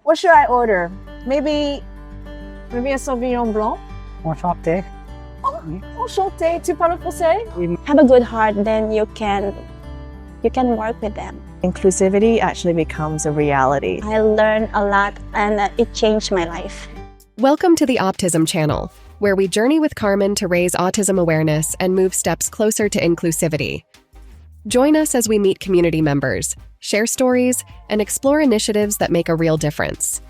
What should I order? Maybe a Sauvignon Blanc? Enchanté. Enchanté, tu parles français? Have a good heart, then you can work with them. Inclusivity actually becomes a reality. I learned a lot and it changed my life. Welcome to the Autism channel, where we journey with Carmen to raise autism awareness and move steps closer to inclusivity. Join us as we meet community members, share stories, and explore initiatives that make a real difference.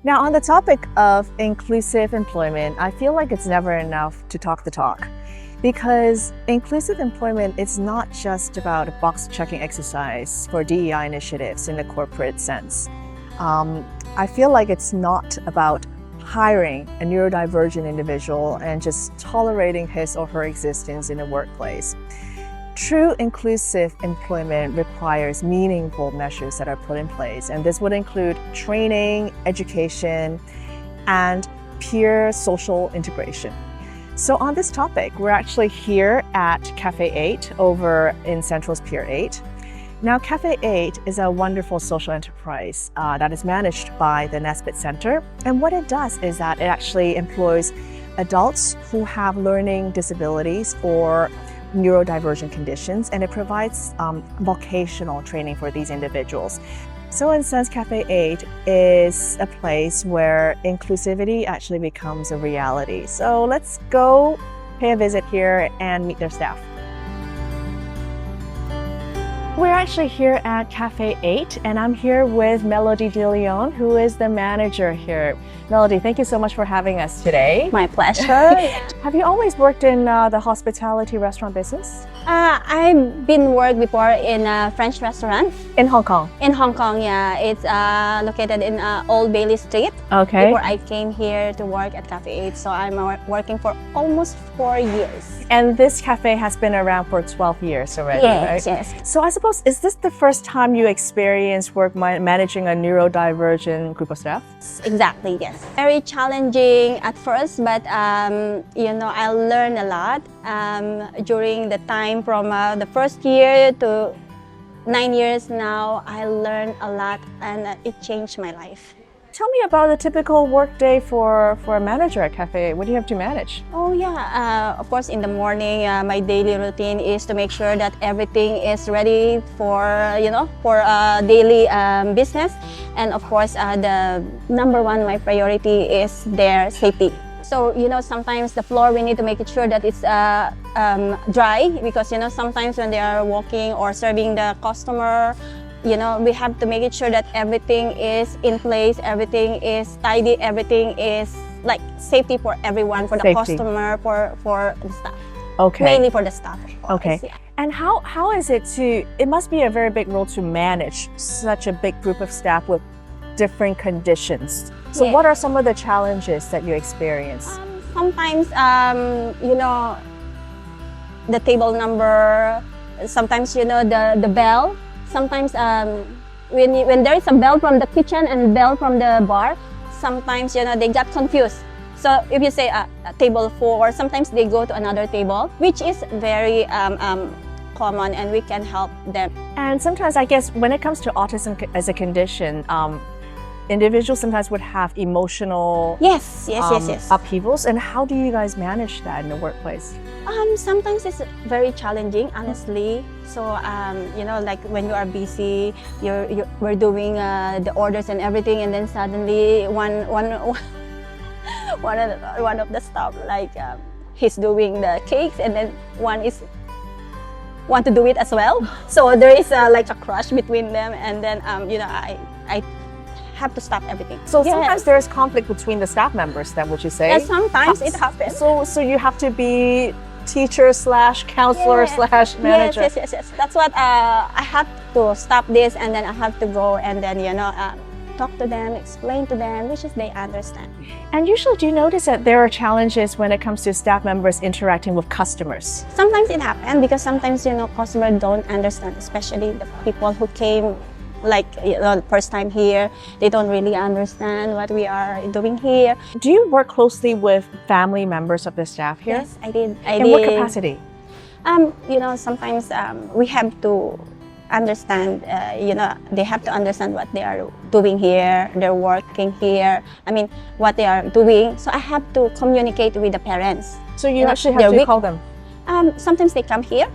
Now, on the topic of inclusive employment, I feel like it's never enough to talk the talk. Because inclusive employment is not just about a box-checking exercise for DEI initiatives in the corporate sense. I feel like it's not about hiring a neurodivergent individual and just tolerating his or her existence in the workplace. True inclusive employment requires meaningful measures that are put in place, and this would include training, education, and peer social integration. So on this topic, we're actually here at Cafe 8 over in Central's Pier 8. Now, Cafe 8 is a wonderful social enterprise that is managed by the Nesbitt Center. And what it does is that it actually employs adults who have learning disabilities or neurodivergent conditions, and it provides vocational training for these individuals. So in a sense, Cafe 8 is a place where inclusivity actually becomes a reality. So let's go pay a visit here and meet their staff. We're actually here at Cafe 8, and I'm here with Melody De Leon, who is the manager here. Melody, thank you so much for having us today. My pleasure. Have you always worked in the hospitality restaurant business? I've been worked before in a French restaurant. In Hong Kong? In Hong Kong, yeah. It's located in Old Bailey Street. Okay. Before I came here to work at Cafe 8, so I'm working for almost 4 years. And this cafe has been around for 12 years already, Yes, right? yes. So I suppose, is this the first time you experienced work managing a neurodivergent group of staff? Exactly, yes. Very challenging at first, but I learned a lot during the time from the first year to 9 years now. I learned a lot and it changed my life. Tell me about a typical work day for a manager at Cafe 8. What do you have to manage? Oh yeah, of course in the morning, my daily routine is to make sure that everything is ready for daily business. And of course, the number one, my priority is their safety. So, sometimes the floor, we need to make sure that it's dry because, sometimes when they are walking or serving the customer, we have to make it sure that everything is in place, everything is tidy, everything is like safety for everyone, for the customer, for the staff. Okay. Mainly for the staff, of course. Okay. Yeah. And how is it it must be a very big role to manage such a big group of staff with different conditions. So Yeah. what are some of the challenges that you experience? Sometimes, the table number, sometimes, the bell. Sometimes when there is a bell from the kitchen and bell from the bar, sometimes, they got confused. So if you say table 4, sometimes they go to another table, which is very common, and we can help them. And sometimes, I guess, when it comes to autism as a condition, individuals sometimes would have emotional Yes. upheavals. And how do you guys manage that in the workplace? Sometimes it's very challenging, honestly. So, like when you are busy, we're doing the orders and everything, and then suddenly one of the staff, like he's doing the cakes, and then one want to do it as well. So there is like a crush between them, and then I have to stop everything. So sometimes there's conflict between the staff members then, would you say? Yeah, sometimes it happens. So you have to be teacher / counselor / manager. Yes. That's what I have to stop this, and then I have to go and then talk to them, explain to them, which is they understand. And usually, do you notice that there are challenges when it comes to staff members interacting with customers? Sometimes it happens because sometimes customers don't understand, especially the people who came like first time here. They don't really understand what we are doing here. Do you work closely with family members of the staff here? Yes, I did. In what capacity? Sometimes we have to understand, they have to understand what they are doing here, they're working here, what they are doing. So I have to communicate with the parents. So you actually have to call them? Sometimes they come here.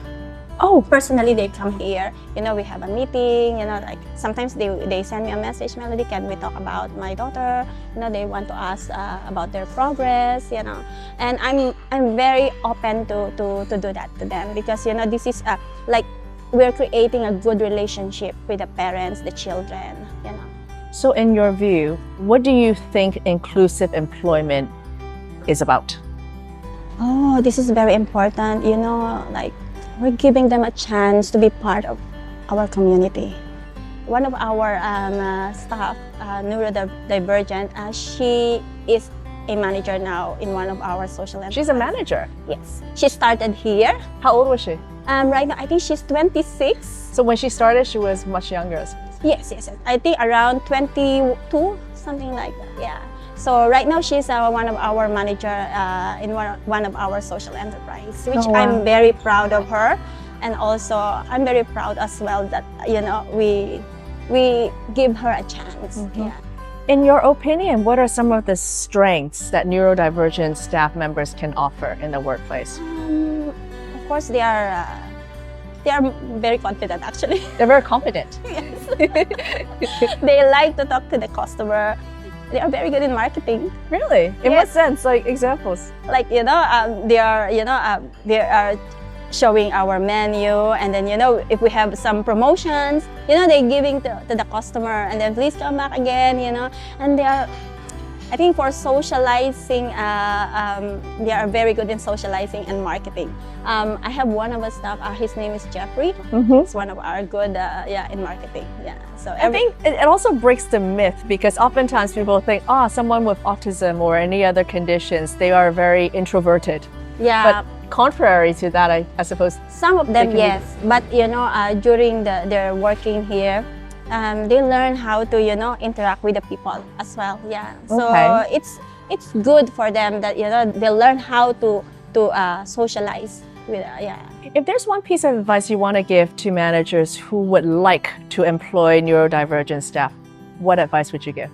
Oh, personally, they come here. We have a meeting, like sometimes they send me a message, Melody, can we talk about my daughter? They want to ask about their progress, And I'm very open to do that to them because, this is like we're creating a good relationship with the parents, the children, So in your view, what do you think inclusive employment is about? Oh, this is very important, like we're giving them a chance to be part of our community. One of our staff, Neurodivergent, she is a manager now in one of our social enterprises. She's a manager? Yes. She started here. How old was she? Right now, I think she's 26. So when she started, she was much younger? Yes. I think around 22, something like that, yeah. So right now, she's one of our manager in one of our social enterprise, which I'm very proud of her. And also, I'm very proud as well that, we give her a chance. Mm-hmm. Yeah. In your opinion, what are some of the strengths that neurodivergent staff members can offer in the workplace? Of course, they are very confident, actually. They're very competent. Yes. They like to talk to the customer. They are very good in marketing. Really? In what Yes. sense? Like examples? Like, they are showing our menu, and then, if we have some promotions, they're giving to the customer, and then please come back again, and they are, I think for socializing, they are very good in socializing and marketing. I have one of our staff, his name is Jeffrey. Mm-hmm. He's one of our good, in marketing. Yeah. So I think it also breaks the myth because oftentimes people think, someone with autism or any other conditions, they are very introverted. yeah. But contrary to that, I suppose. Some of them, yes, but during their working here, they learn how to interact with the people as well. Yeah, so Okay. it's good for them that they learn how to socialize with. If there's one piece of advice you want to give to managers who would like to employ neurodivergent staff, what advice would you give?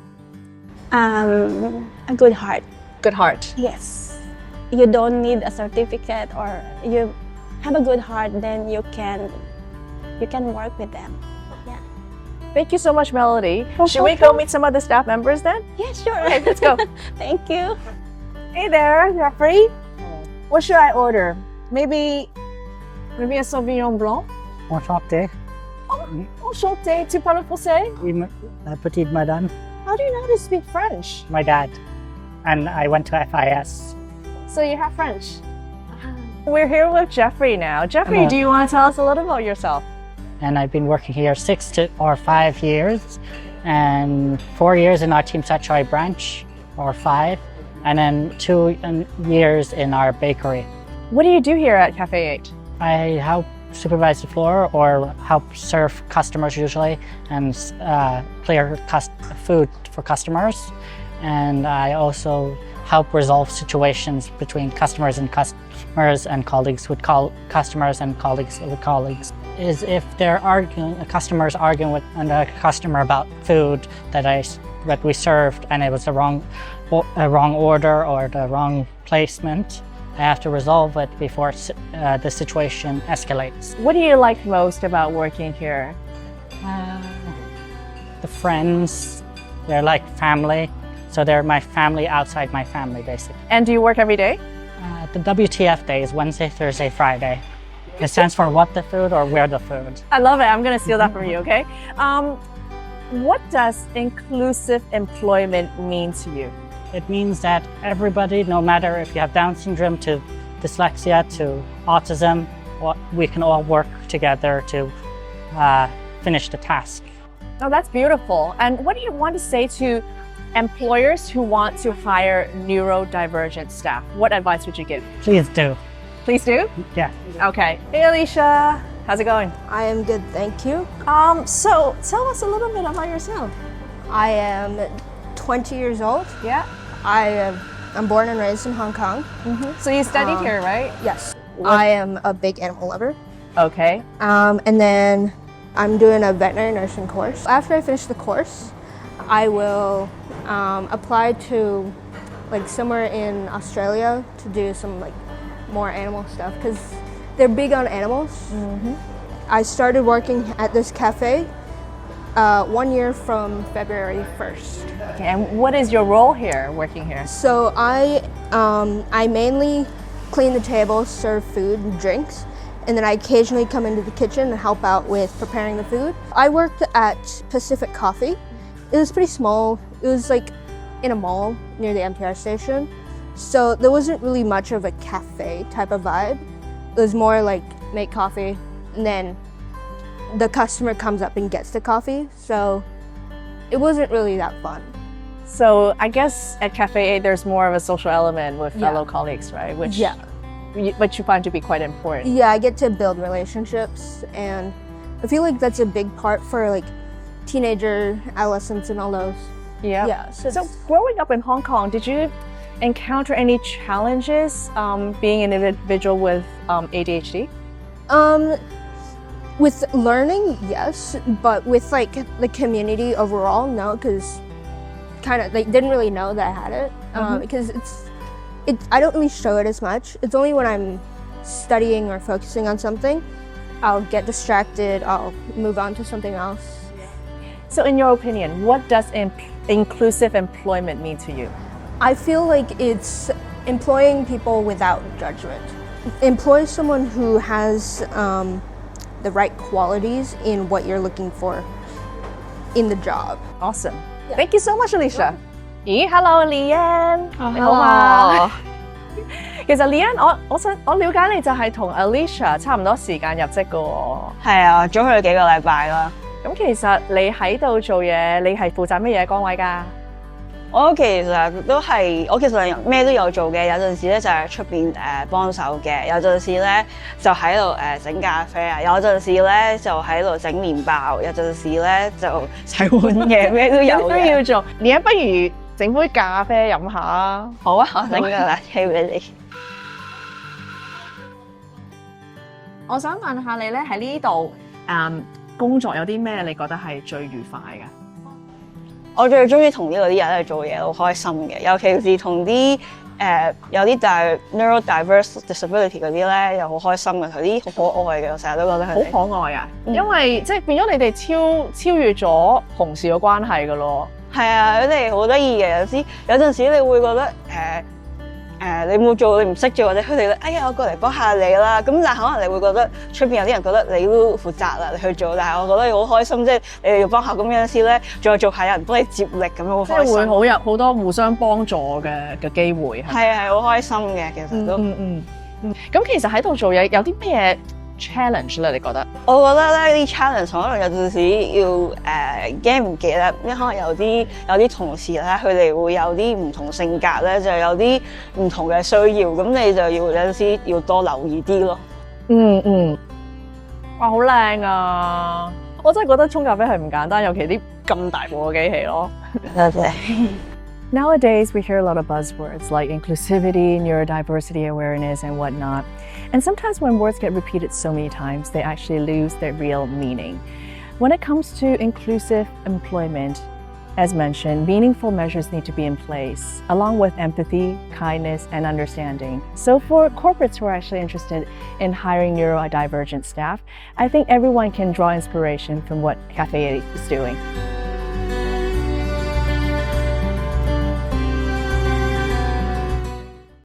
A good heart. Good heart. Yes, you don't need a certificate, or you have a good heart, then you can work with them. Yeah. Thank you so much, Melody. Should we go meet some of the staff members then? Yeah, sure. Okay, let's go. Thank you. Hey there, Jeffrey. What should I order? Maybe a Sauvignon Blanc? Enchanté. Enchanté, tu parles français? Oui, la petite madame. How do you know how to speak French? My dad. And I went to FIS. So you have French. We're here with Jeffrey now. Jeffrey, Hello. do you want to tell us a little about yourself? And I've been working here 5 years, and 4 years in our Team Statutory branch, or 5, and then 2 years in our bakery. What do you do here at Cafe 8? I help supervise the floor or help serve customers usually, and clear food for customers. And I also help resolve situations between customers and colleagues with customers and colleagues with colleagues. Is if they're customers arguing with another customer about food that we served and it was a wrong order or the wrong placement, I have to resolve it before the situation escalates. What do you like most about working here? The friends, they're like family. So they're my family outside my family, basically. And do you work every day? The WTF day is Wednesday, Thursday, Friday. It stands for what the food or where the food. I love it. I'm going to steal that from you, okay? What does inclusive employment mean to you? It means that everybody, no matter if you have Down syndrome to dyslexia to autism, we can all work together to finish the task. Oh, that's beautiful. And what do you want to say to employers who want to hire neurodivergent staff? What advice would you give? Please do. Please do? Yeah. Okay. Hey, Alisha. How's it going? I am good, thank you. So tell us a little bit about yourself. I am 20 years old. Yeah. I'm born and raised in Hong Kong. So you studied here, right? Yes. I am a big animal lover. Okay. And then I'm doing a veterinary nursing course. After I finish the course, I will apply to like somewhere in Australia to do some like more animal stuff because they're big on animals. I started working at this cafe 1 year from February 1st. Okay, and what is your role here, working here? So I mainly clean the tables, serve food and drinks, and then I occasionally come into the kitchen and help out with preparing the food. I worked at Pacific Coffee. It was pretty small. It was like in a mall near the MTR station. So there wasn't really much of a cafe type of vibe. It was more like make coffee and then the customer comes up and gets the coffee. So it wasn't really that fun. So I guess at Cafe 8 there's more of a social element with Yeah. fellow colleagues, right? Which Yeah. you find to be quite important. Yeah, I get to build relationships and I feel like that's a big part for like teenager, adolescents and all those. Yeah, So growing up in Hong Kong, did you encounter any challenges being an individual with ADHD? With learning, yes, but with like the community overall, no, because kind of they didn't really know that I had it because I don't really show it as much. It's only when I'm studying or focusing on something, I'll get distracted, I'll move on to something else. So in your opinion, what does inclusive employment mean to you? I feel like it's employing people without judgment. Employ someone who has the right qualities in what you're looking for in the job. Awesome. Yeah. Thank you so much, Alisha. Hello, Leanne. 你好 hello 嘛？其實 Leanne，我了解你就係同 Alisha 差唔多時間入職嘅喎。係啊，早去幾個禮拜啦。咁其實你喺度做嘢，你係負責乜嘢崗位㗎？我其實咩都有做嘅，有陣時咧就係出邊幫手嘅，有陣時咧就喺度整咖啡啊，有陣時咧就喺度整麵包，有陣時咧就洗碗嘅，咩都有都嘅。要做。Leanne，不如整杯咖啡飲下啊！好啊，我整㗎啦，寄俾你。我想問下你咧喺呢度工作有啲咩你覺得係最愉快嘅？我最中意同呢度啲人去做嘢，好開心嘅，尤其是同啲有啲neurodivergent disability 嗰啲咧，又好開心嘅，佢啲好可愛嘅，我成日都覺得佢哋好可愛啊！因為即係變咗你哋超越咗同事嘅關係㗎咯。係啊，佢哋好得意嘅，有陣時你會覺得你冇做，你唔識做，或者佢哋咧，哎呀，我過嚟幫下你啦。咁但係可能你會覺得出邊有啲人覺得你都負責啦，你去做。但係我覺得好開心，即係你哋要幫下。咁有陣時咧，做下有人幫你接力咁樣，好開心。即係會有好多互相幫助嘅機會。係好開心嘅，其實都。咁其實喺度做嘢有啲咩challenge 咧？你覺得？我覺得咧啲 challenge 可能有陣時要驚唔記得，因為可能有啲同事咧，佢哋會有啲唔同性格咧，就有啲唔同嘅需要，咁你就要有陣時要多留意啲咯。哇，好靚啊！我真係覺得沖咖啡係唔簡單，尤其啲咁大部嘅機器咯。多謝。Nowadays, we hear a lot of buzzwords like inclusivity, neurodiversity awareness, and whatnot. And sometimes when words get repeated so many times, they actually lose their real meaning. When it comes to inclusive employment, as mentioned, meaningful measures need to be in place, along with empathy, kindness, and understanding. So for corporates who are actually interested in hiring neurodivergent staff, I think everyone can draw inspiration from what Cafe 8 is doing.